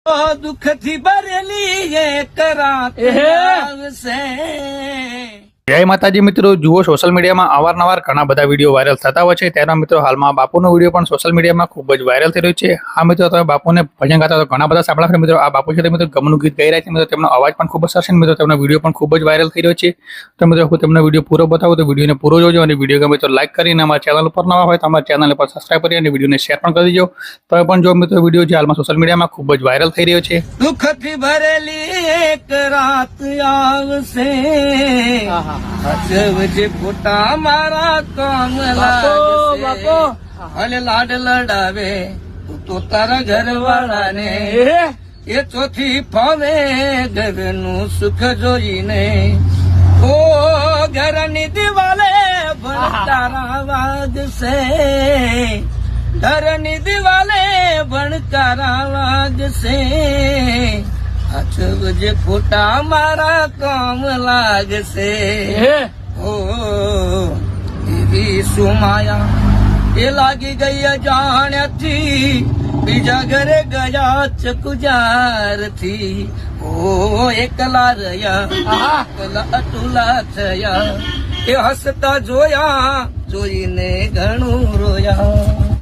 દુઃખ થી ભરેલી એક રાત આવશે. જય માતાજી મિત્રો, જુઓ સોશિયલ મીડિયામાં અવારનવાર ઘણા બધા વિડીયો વાયરલ થતા હોય છે. તેના મિત્રો હાલમાં બાપુનો વિડીયો પણ સોશિયલ મીડિયામાં ખૂબ જ વાયરલ થઈ રહ્યો છે. હા મિત્રો, તમે બાપુને ભજન ગાતા તો ઘણા બધા સાંભળ્યા છે મિત્રો. આ બાપુ છે તે મિત્રો ગમનું ગીત ગાઈ રહ્યા છે મિત્રો. તેમનો અવાજ પણ ખૂબ જ સરસ છે મિત્રો. તેમનો વિડીયો પણ ખૂબ જ વાયરલ થઈ રહ્યો છે. તો મિત્રો હું તમને વિડીયો પૂરો બતાવું તો વિડીયોને પૂરો જોજો અને વિડીયો ગમે તો લાઈક કરીને અમારા ચેનલ ઉપર નવા હોય તો અમારા ચેનલ પર સબસ્ક્રાઈબ કરી અને વિડીયોને શેર પણ કરી દેજો. તમે પણ જો મિત્રો વિડીયો જે હાલમાં સોશિયલ મીડિયામાં ખૂબ જ વાયરલ થઈ રહ્યો છે. દુઃખ થી ભરેલી એક રાત આવશે, જે ફોટા મારા કામ લાગશે. અને લાડ લડાવે તું તો તારા ઘરવાળાને, એ ચોથી ફાવે ઘરનું સુખ જોઈને. ઓ ઘરની દિવાલે ભણકારા વાગશે, ઘરની દિવાલે ભણકારા વાગશે. જે ફોટા મારા કામ લાગશે. ઓ એવી સુમાયા એ લાગી ગઈ અજાણ્યાથી, બીજા ઘરે ગયા ચકુજારથી. ઓ એકલા રહ્યા એકલા અતુલા થયા, એ હસતા જોયા જોઈને ઘણું રોયા.